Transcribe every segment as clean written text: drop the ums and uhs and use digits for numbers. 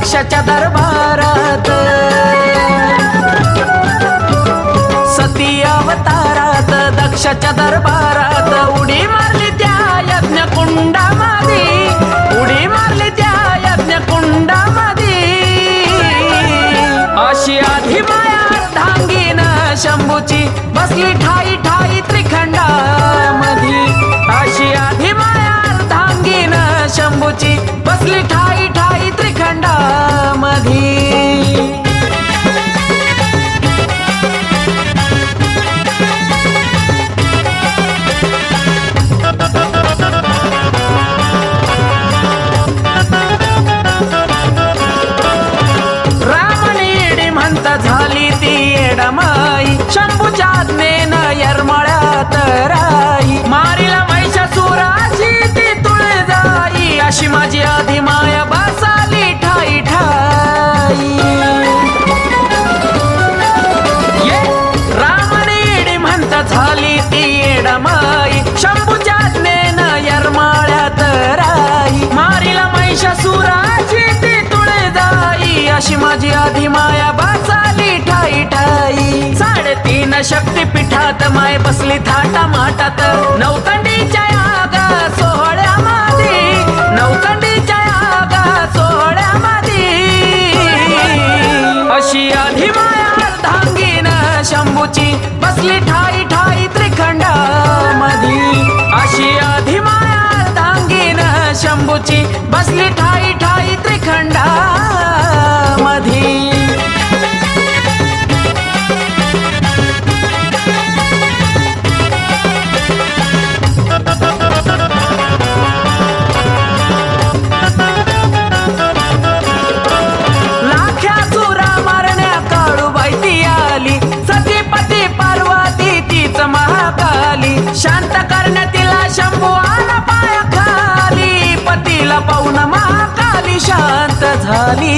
दक्षाच्या दरबारात, सती अवतारात दक्षाच्या दरबारात उडी मारली त्या यज्ञ कुंडामध्ये, उडी मारली त्या यज्ञ कुंडामध्ये। अशी आधी माया अर्धांगीन शंभूची बसली ठाई ठाई त्रिखंडामध्ये, अशी आधी माया अर्धांगीन शंभूची बसली ठाई ठाई त्रिखंडामध्ये। झाली ती येडमाई शंभूच्या आज्ञेनं यरमळ्यात राई, मारीला महिषासुराची ती तुळजाई, अशी माझी आधी माया बसाली ठाई ठाई। रामनेडी म्हणत झाली ती येडमाई शंभूच्या आज्ञेनं यरमळ्यात राई, मारीला महिषासुराची ती तुळजाई, अशी माझी आधी माया बसाली ठाई ठाई। 3.5 शक्तिपीठात माय बसली थाटा माटात, नवतंडीच्या यागा सोहळ्यामध्ये, नवतंडीच्या यागा सोहळ्यामध्ये। अशी आधी माया अर्धांगीन शंभूची बसली ठाई ठाई त्रिखंडामध्ये, अशी आधी माया अर्धांगीन शंभूची बसली ठाई ठाई त्रिखंडामध्ये। शांत करण्यातीला शंभू आला पायाखाली, पतीला पाहून महाकाली शांत झाली।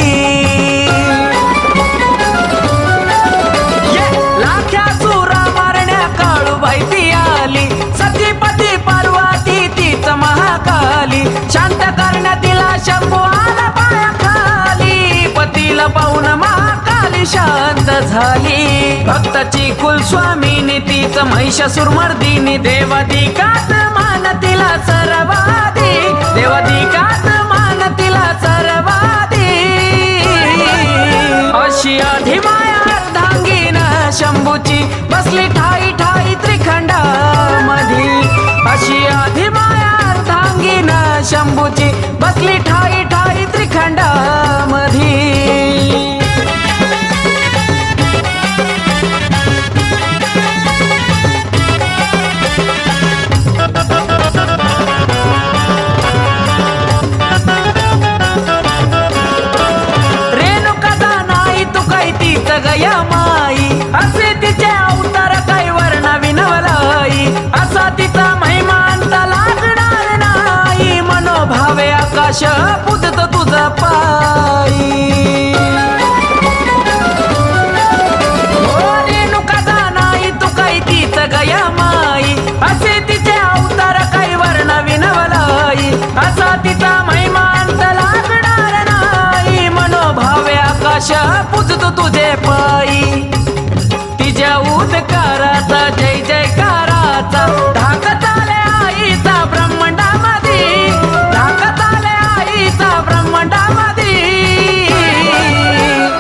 लाख्या चुरा मारण्या काळूबाई ती आली, सतीपती पार्वती तीच महाकाली, शांत करण्यातीला शंभू आला पायाखाली, पतीला पाहून महाकाली शांत झाली। भक्ताची कुलस्वामिनी तीच महिषासुरमर्दिनी, देवाधिकात मान तिला सर्वाधी, देवाधिकात मान तिला सर्वाधी। अशी आधी माया अर्धांगीन शंभूची बसली ठाई ठाई त्रिखंडामध्ये, अशी आधी माया अर्धांगीन शंभूची बसली ठाई ठाई त्रिखंडामध्ये। गया माई असे तिचे अवतार काही वर्ण विनवलाई, असा तिचा महिमा अंत लागणार नाही, मनोभावे आकाश पुजत तुझा पायी। रेणुका नाही तू काही तीच गया माई, असे तिचे अवतार काही वर्ण विनवलाई, असा तिचा महिमा अंत लागणार नाही, मनोभावे आकाश पुजतो तुझे पायी। तिच्या उद्गाराचा जय जयकाराचा धाक चाले आईचा ब्रह्मांडामध्ये, धाक चाले आईचा ब्रह्मांडामध्ये।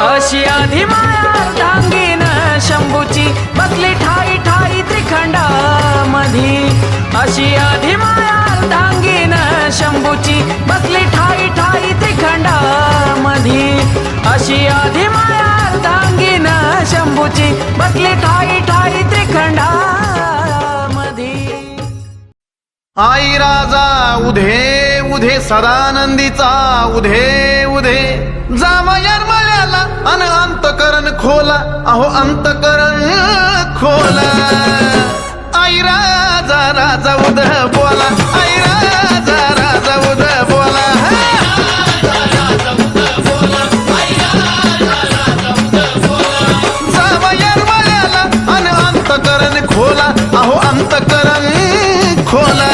अशी आधी माया अर्धांगीन शंभूची बसली ठाई ठाई त्रिखंडामध्ये, अशी आधी माया अर्धांगीन शंभूची बसली ठाई ठाई त्रिखंडामध्ये, अशी आधी माया अर्धांगीन शंभूची बसली ठाई ठाई त्रिखंडामध्ये। आई राजा उधे उधे सदानंदीचा उधे उधे, जावा यरमळ्याला अन अंतकरण खोला, अहो अंतकरण खोला। आई राजा राजा उध बोला, आई राजा राजा उध बोला, जावा यरमळ्याला अन अंतकरण खोला, अहो अंतकरण खोला।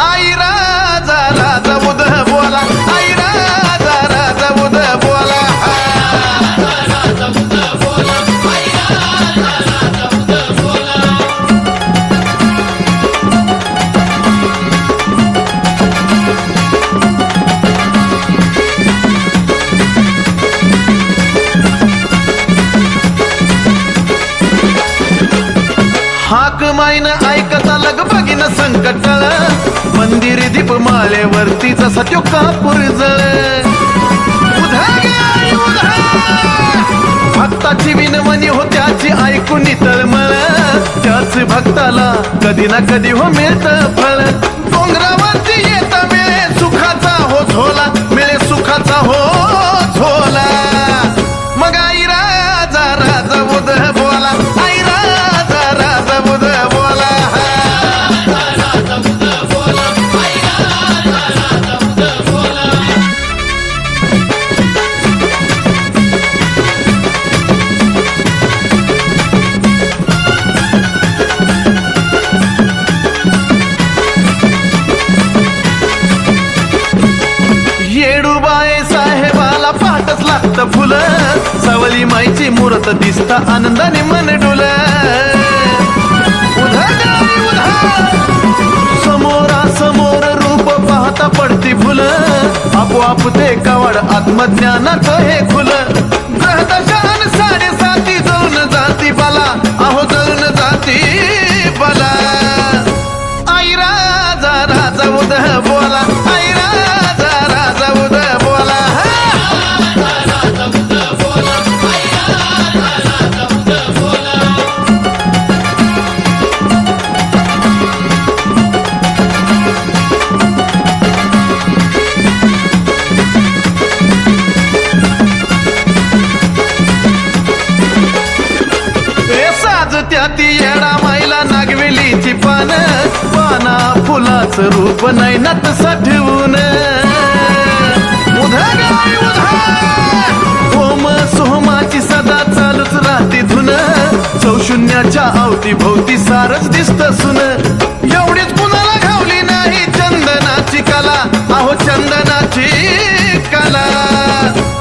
आई राजा राजा उध बोला, आई राजा राजा उध हाक माईन ऐकता लग बघीन संकटळ मंदिर दीप माळेवरती जसा त्यो कापूर जळ उधा गे आई उधा भक्ताची विनवणी हो त्याची ऐकून तळमळ त्याच भक्ताला कधी ना कधी हो मिळत फळ डोंगरावरती येत मिळे सुखाचा हो झोला मिळे सुखाचा हो झोला मग आई राजा राजा बुध बोला आई राजा राजा बुध बोला येडूबाई साहेबाला पाठच लागतं फुलं सावली माईची मूर्त दिसता आनंदाने मन डुल समोरासमोर रूप पाहता पडती फुलं आपोआप ते कवाड आत्मज्ञानाचं हे खुलं ग्रहदशान साडेसाती जळून जाती बाला अहो जळून जाती बाला आई राजा राजा उदह बोला आई राजा राजा उदह बोला ती येडा माईला नागवेलीची पान पाना फुलाचं रूप नाही नत साठवून उधा गाय उधा ओम सोमाची सदा चालूच राहते धुन चौशून्याच्या अवती भोवती सारच दिसत सुन एवढीच कुणाला घावली नाही चंदनाची कला अहो चंदनाची कला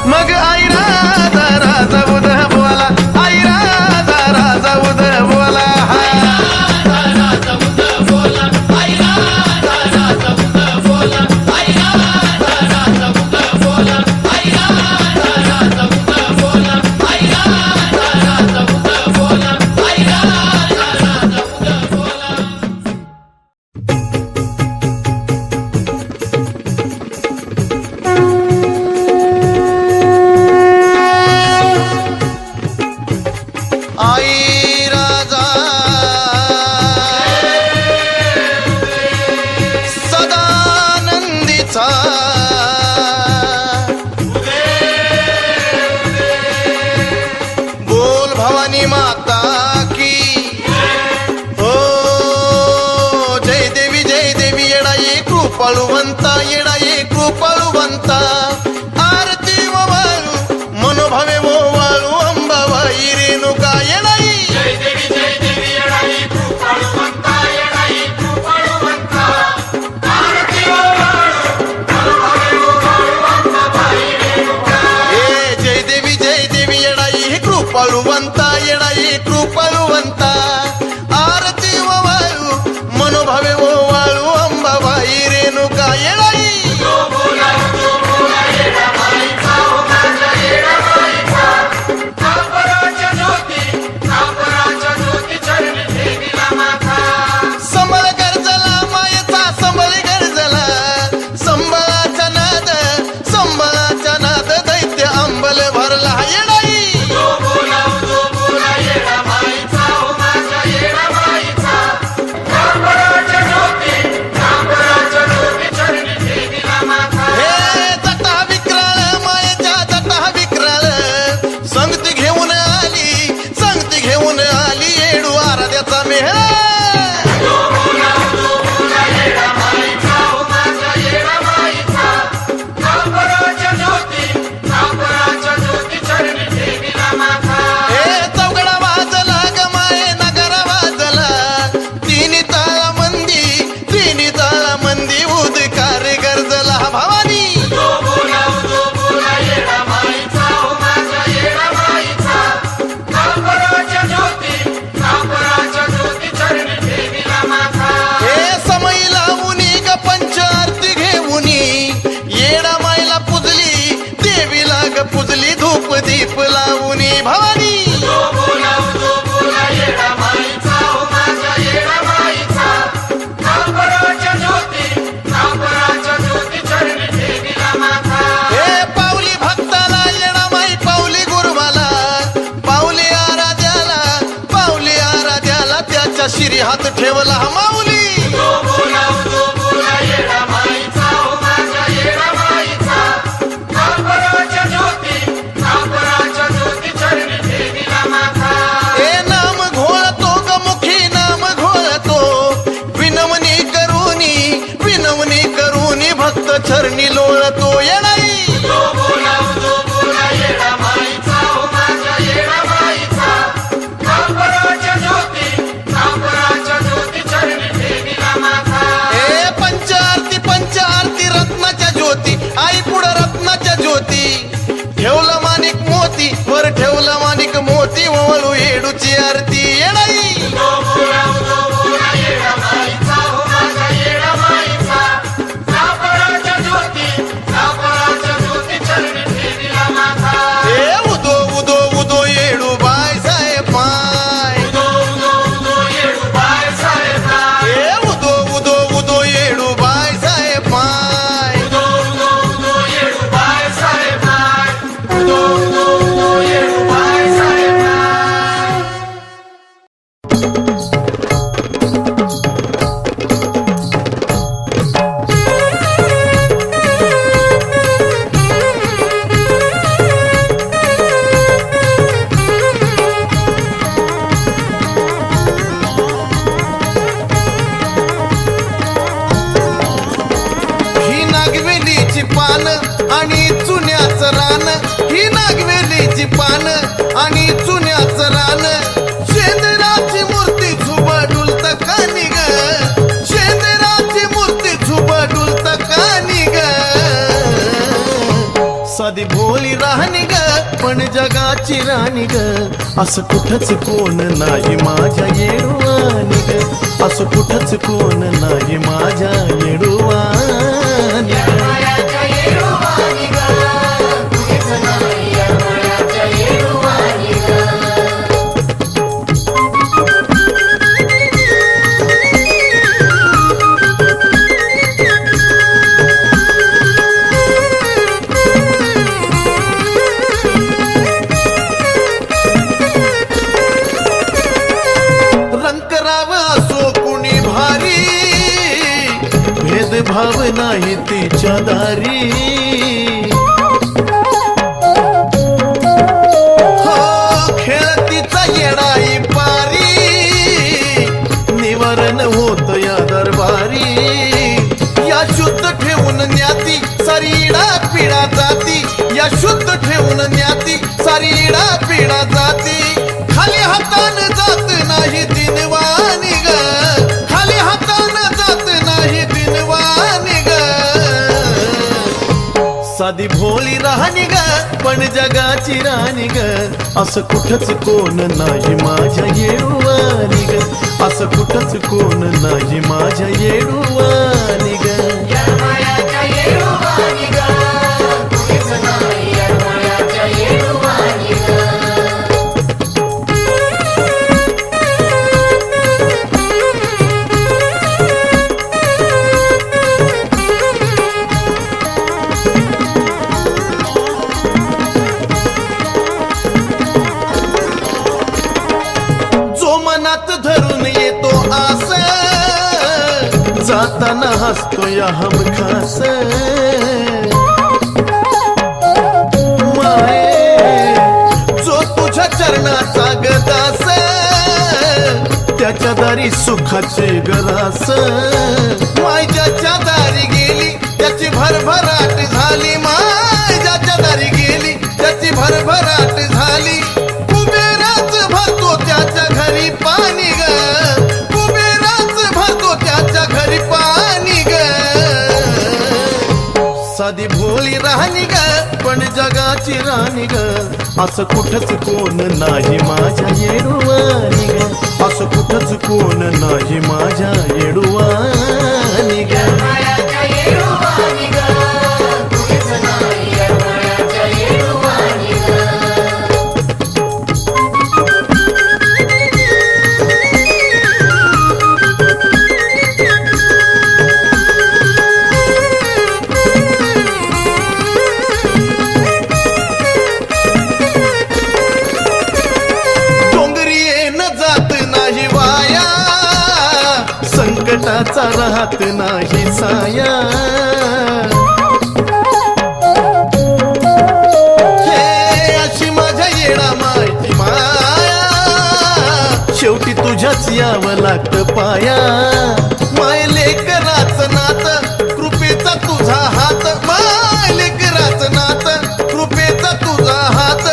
मग आई राजा राजा उधा बोला आई राजा राजा उधा बोला आई राजा सदानंदीचा बोल भवानी माता की हो जय देवी येडा ये कृपाळुवंता येडा ये कृपाळुवंता आरती वाळू मनोभावे वाळू अंबाबाई रेणुका येडाई जय देवी येडाई कृपाळुवंता येडाई कृपाळुवंता आरती वाळू मनोभावे वाळू अंबाबाई रेणुका येडाई संबळ गरजला मायेचा संबळ गरजला संबळाचा नाद दैत्य अंबल भरला येडाई संगती घेऊन आली येडू आराध्याचा मेहरा चौघडा वाजला गमाये नगरा वाजला तिन्ही ताळा मंदी उदकार गरजला भवानी चौघडा माईच्या शिरी हात ठेवला माऊली ए नाम घोळतो ग मुखी नाम घोळतो विनवणी करूनी भक्त चरणी लोळतो येणाई पंचारती रत्नाच्या ज्योती आई पुढं रत्नाच्या ज्योती ठेवला माणिक मोती वर ठेवला माणिक मोती वळू येडूची आरती येणाई उदो उदो उदो येडू बाय साहेब पाय उदो उदो उदो येडू बाय साहेब पाय ही नागवेलीची पान आणि चुन्याचं रान ही नागवेलीची पान आणि चुन्याचं रान शेंदराची मूर्ती झुबडुलत कानी ग शेंदराची मूर्ती झुबडुलत कानी ग साधी भोली राहणी ग पण जगाची राणी ग असं कुठंच कोण नाही माझ्या येडुवानी ग असं कुठंच कोण नाही माझ्या येडुवानी ग रंकराव असो कुणी भारी भेदभाव नाही तिच्या दारी हो खेळतीचा येडाई पारी निवारण होत या दरबारी या शुद्ध ठेवून न्याती सारीडा पिढा जाती या शुद्ध ठेवून न्याती सारीडा पिढा जाती खाली हातान जात नाही दिनवानी ग खाली हातान जात नाही दिनवानी ग साधी भोली राहणी ग पण जगाची राणी ग असं कुठंच कोण नाही माझ्या येडुवानी ग असं कुठंच कोण नाही माझ्या येडुवानी ग धरून येतो आस जाताना हसतो या हमखास माये जो तुझ्या चरणाचा गदास त्याच्या दारी सुखाचे गरास माय ज्याच्या दारी गेली त्याची भरभराट झाली माय ज्याच्या दारी गेली त्याची भरभराट झाली कुबेराच भरतो त्याच्या घरी पाणी ग कुबेराच भरतो त्याच्या घरी पाणी ग साधी भोली राहणी ग पण जगाची राणी ग असं कुठंच कोण नाही माझ्या येडुवानी ग असं कुठंच कोण नाही माझ्या येडुवानी ग डोंगरी येणं जात नाही वाया संकटाचा राहत नाही साया. हे अशी माझ्या येडा माहिती माया, शेवटी तुझ्याच यावं लागतं पाया. माय लेकराचं नात कृपेचा तुझा हात, माय लेकराचं नात कृपेचा तुझा हात.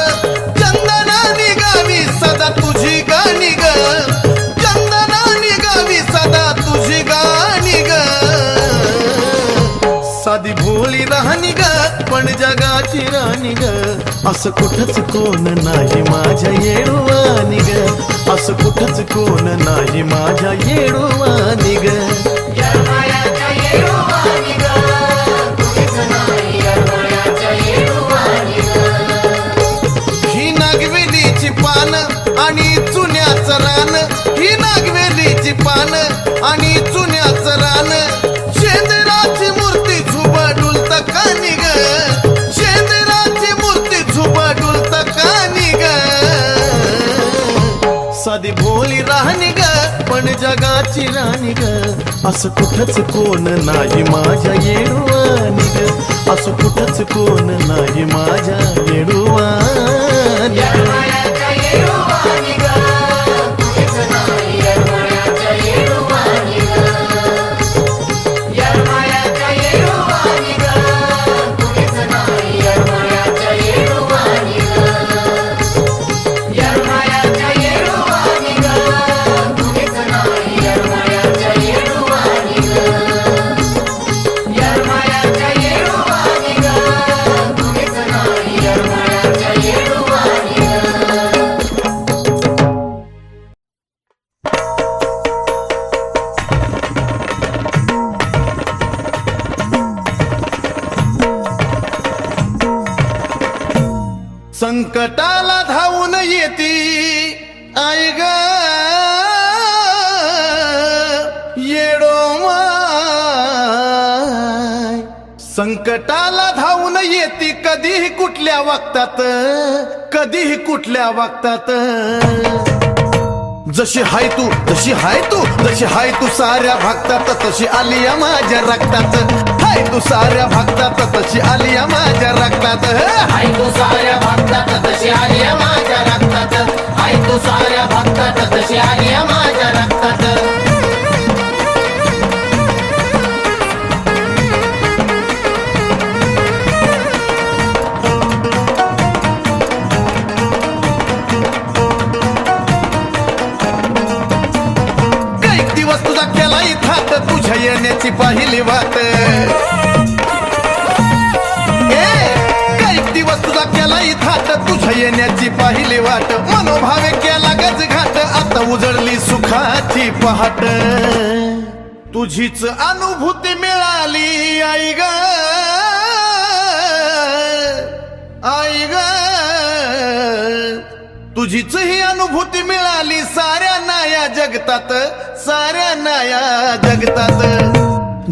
चंदना निगावी सदा तुझी गाणी ग, चंदना निगावी सदा तुझी गाणी ग. साधी भोळी राहणी ग पण जगाची राणी ग. असं कुठंच कोण नाही माझ्या येडवानी ग, असं कुठंच कोण नाही माझ्या येडवानी ग. ही नागवेलीची पान आणि चुन्याचं रान, ही नागवेलीची पान आणि चुन्याचं रान. शेंदराची मूर्ती झुबा डुलता कानी ग, शेंदराची मूर्ती झुबा डुलता कानी ग. साधी भोळी राहणी ग पण जगाची राणी ग. असं कुठंच कोण नाही माझ्या येडवानी ग, असं कुठंच कोण नाही माझ्या येडवानी ग. संकटाला धावून येती आई ग येडो माय. संकटाला धावून येती कधीही कुठल्या वक्तात, कधीही कुठल्या वक्तात. जशी हाय तू, जशी हाय तू, जशी हाय तू साऱ्या भक्तात, तशी आली या माझ्या रक्तात. हाय तू साऱ्या भक्तात, तशी आली या माझ्या रक्तात. हाय तू साऱ्या भक्तात तशी आली माझ्या रक्तात, हाय तू साऱ्या भक्तात तशी आली माझ्या रक्तात. कैक दिवस तुझा केला इथात, तुझ्या येण्याची पहिली वाट. तुझा केला इथाट, तुझ्या येण्याची पहिली वाट. मनोभावे केला गज घाट, आता उजळली सुखाची पहाट. तुझीच अनुभूती मिळाली आई ग, आई ग. तुझीच ही अनुभूती मिळाली साऱ्या नाया जगतात, साऱ्या नाया जगतात.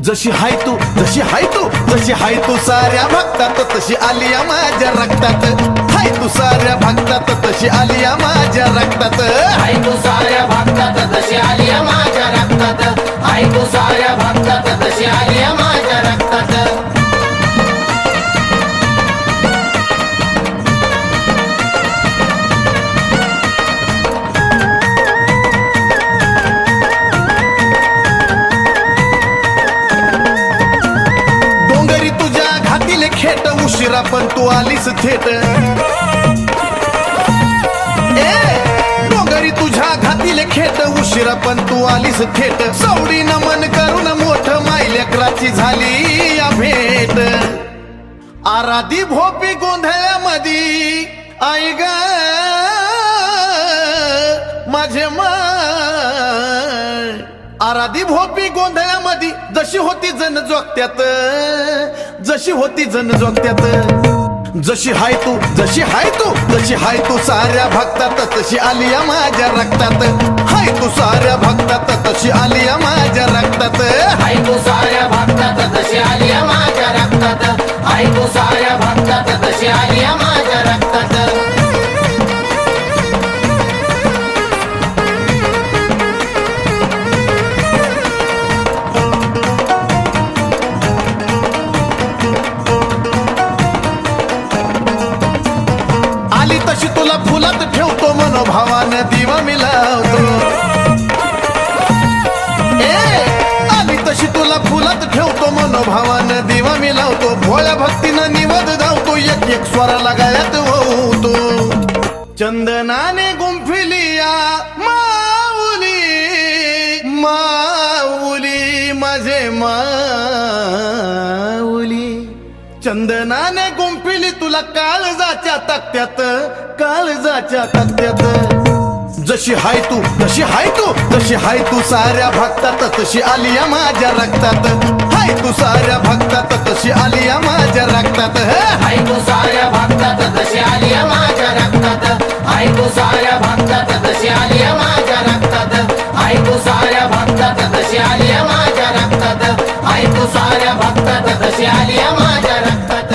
जशी हाय तू, जशी हाय तू, जशी हाय तू साऱ्या भक्तात, तशी आली या माझ्या रक्तात. हाय तू साऱ्या भक्तात, तशी आली या माझ्या रक्तात. हाय तू साऱ्या भक्तात तशी आली माझ्या रक्तात, हाय तू साऱ्या भक्तात तशी आली माझ्या रक्तात. खेट उशिरा पण तू आलीस थेट. डोंगरी तुझ्या घातील खेट उशिरा पण तू आलीस थेट. सवडी नमन करून मोठ मायलेकराची झाली या भेट. आराधी भोपी गोंधळ्यामधी आई ग माझे माय. आराधी भोपी गोंधळ्यामधी जशी होती जण जोगत्यात, जशी होती जण जोगत्यात. जशी हाय तू, जशी हाय तू, जशी हाय तू साऱ्या भक्तात, तशी आली या माझ्या रक्तात. हाय तू साऱ्या भक्तात, तशी आली या माझ्या रक्तात. हाय तू साऱ्या भक्तात तशी आली माझ्या रक्तात, हाय तू साऱ्या भक्तात तशी आली माझ्या रक्तात. मनोभावानं दिवा मी लावतो भोळ्या भक्तीनं निवद धावतो एक एक स्वराला गळ्यात वाहतो चंदनाने गुंफिलिया माऊली माऊली माझे माऊली चंदनाने गुंफिली तुला काळजाच्या तक्त्यात काळजाच्या तक्त्यात जशी हाय तू तशी हाय तू तशी हाय तू साऱ्या भक्तात तशी आलिया माझ्या रक्तात हाय तू साऱ्या भक्तात तशी आलिया माझ्या रक्तात हाय तू साऱ्या भक्तात तशी आलिया माझ्या रक्तात हाय तू साऱ्या भक्तात तशी आलिया माझ्या रक्तात हाय तू साऱ्या भक्तात तशी आलिया माझ्या रक्तात हाय तू साऱ्या भक्तात तशी आलिया माझ्या रक्तात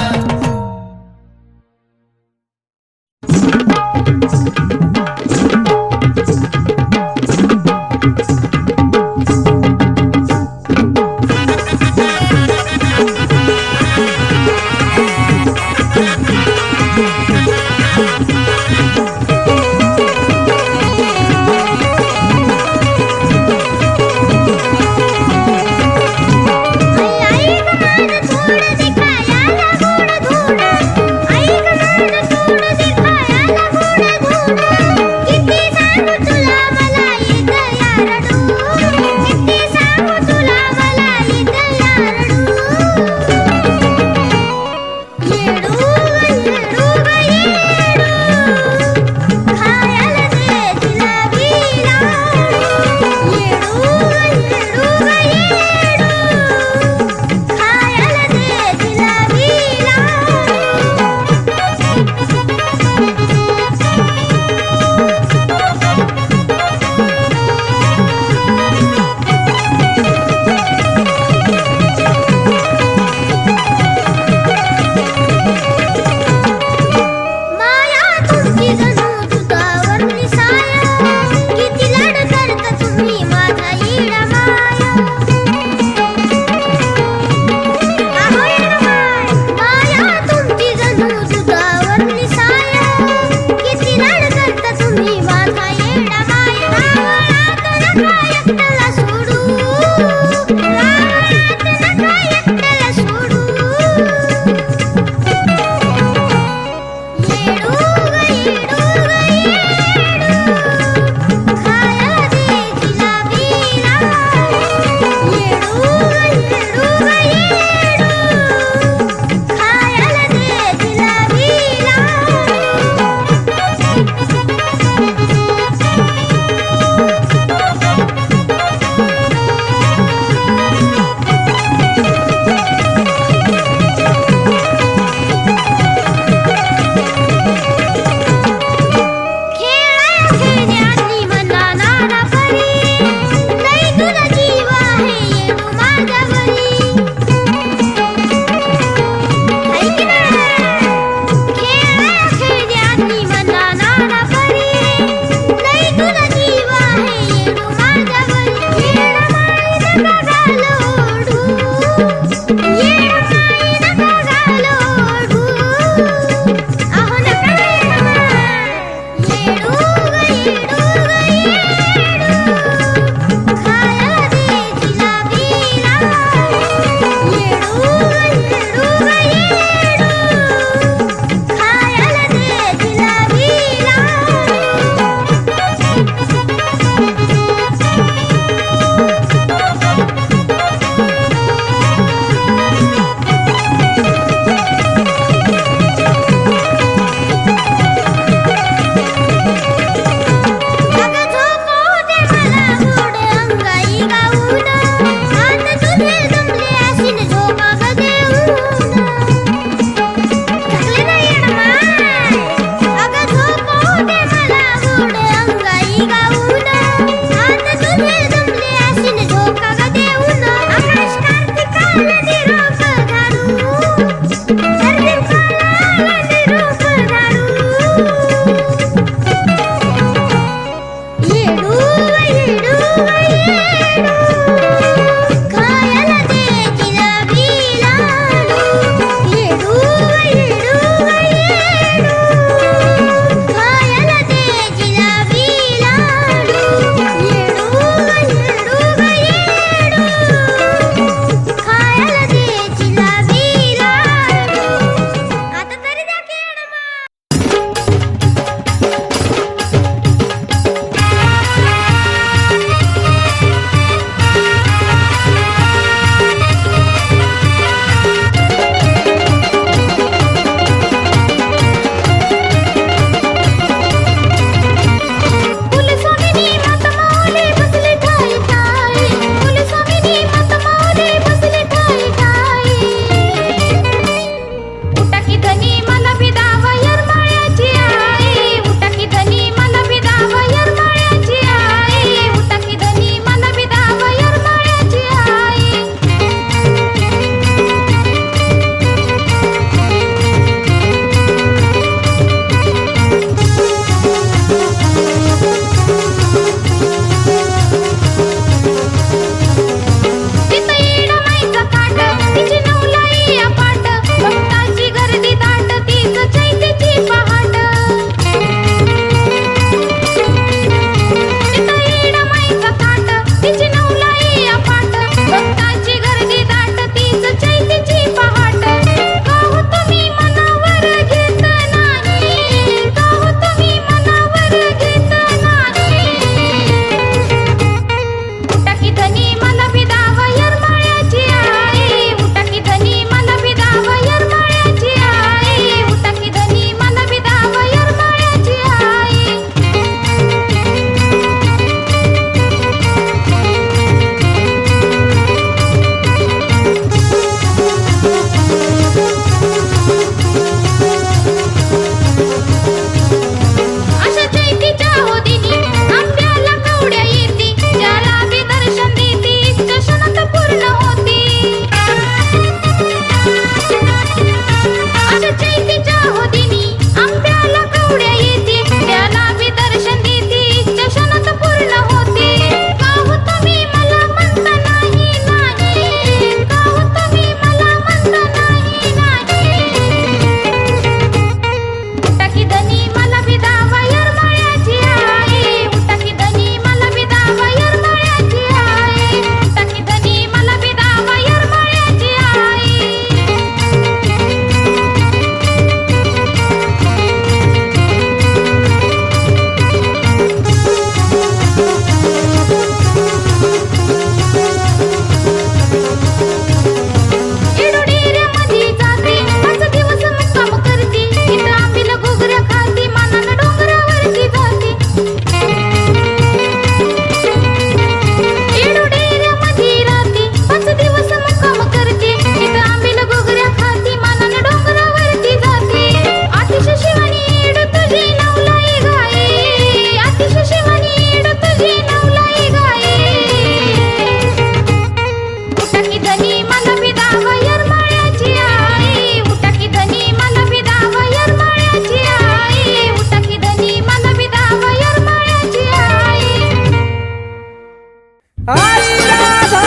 आई राधा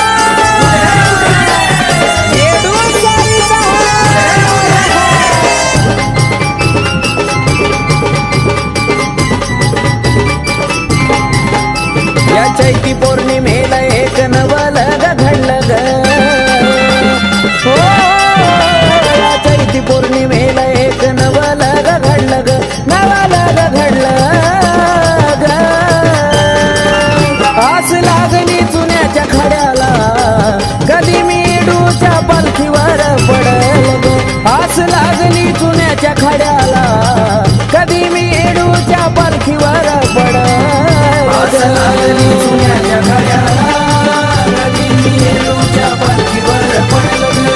येडू साईचा या चैती पौर्णिमेला एक नवलग घडलं ग हो या चैती पौर्णिमेला एक नवलग घडलं ग नवलग घडलं ग आस लागली चुन्याच्या खड्याला कधी मी येडूच्या पालखीवर पडल ग आस लागली चुन्याच्या खड्याला कधी मी येडूच्या पालखीवर पडल आस लागली चुन्याच्या खड्याला कधी मी येडूच्या पालखीवर पडल ग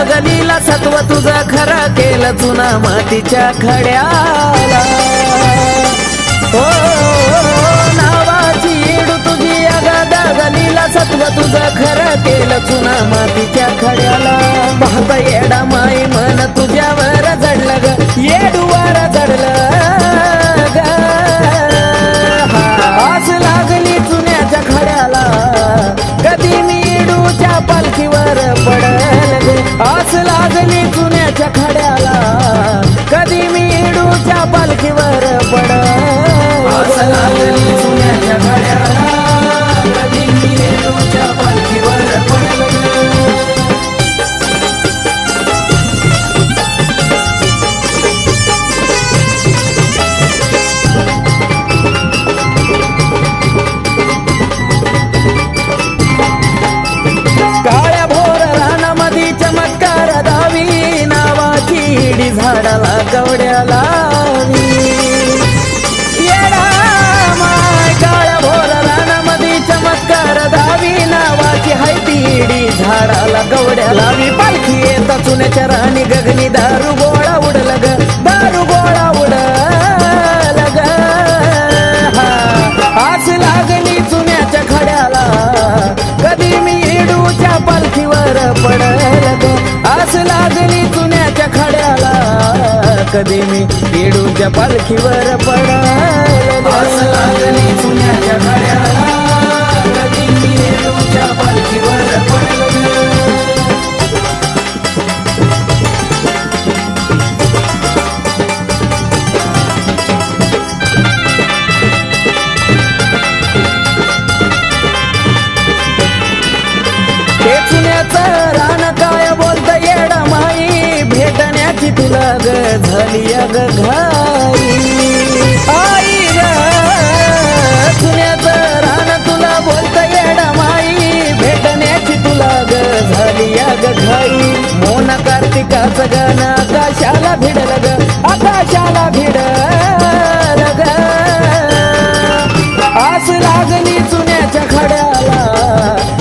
गलीला सत्व तुझं खरं केलं चुना मातीच्या खड्याला हो नावाची येडू तुझी अगादा गलीला सत्व तुझं खरं केलं चुना मातीच्या खड्याला पाहता येडा माई मन तुझ्यावर जडलं ग येडूवर जडलं ग आस लागली चुन्याच्या खड्याला कधी मी येडूच्या पालखीवर पडल ग आस लागली चुन्याच्या खड्याला कधी मी येडूच्या पालखीवर पडल आस लागली चुन्याच्या खड्याला कधी मी येडूच्या पालखीवर पडल काळ्या भोर रानामधी चमत्कार दावी नावाची हिडी झाडाला कवड्याला येडा माय काळ्या भोर रानामधी चमत्कार दावी नावाची हाय ती हिडी झाडाला कवड्याला पालखी येता चुन्याच्या राणी गगनी दारू गोळा उडल ग दारू गोळा उडल ग आस लागली चुन्याच्या खड्याला कधी मी येडूच्या पालखीवर पडल ग आस लागली चुन्याच्या खड्याला कधी मी येडूच्या पालखीवर पडल आस लागली चुन्याच्या खड्याला कधी मी येडूच्या पालखीवर पडल रान काय बोलत येडा माई भेटण्याची तुला ग झाली ग घाई आई ग चुन्याचं रान तुला बोलत येडा माई भेटण्याची तुला ग झाली ग घाई मोना कार्तिकाचं गाणं आकाशाला भिडल ग आकाशाला भिडल ग आस लागली चुन्याच्या खड्याला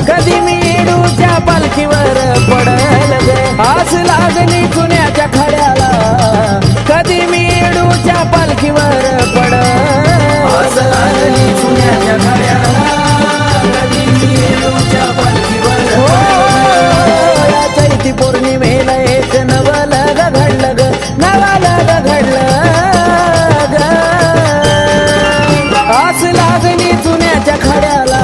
कधी मी येडूच्या पालखीवर पडल ग आस लागली चुन्याच्या खड्याला कधी मी येडूच्या पालखीवर पडल आस लागली चुन्याच्या खड्याला कधी मी येडूच्या पालखीवर या चैती पौर्णिमेला एक नवलग घडलं ग नवलग घडलं ग आस लागली चुन्याच्या खड्याला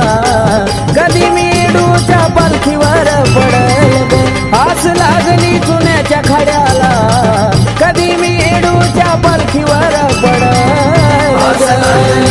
कधी मी येडूच्या पालखीवर पडल ग आस लागली चुन्याच्या खड्याला कधी मी येडूच्या पालखीवर पडल आस लागली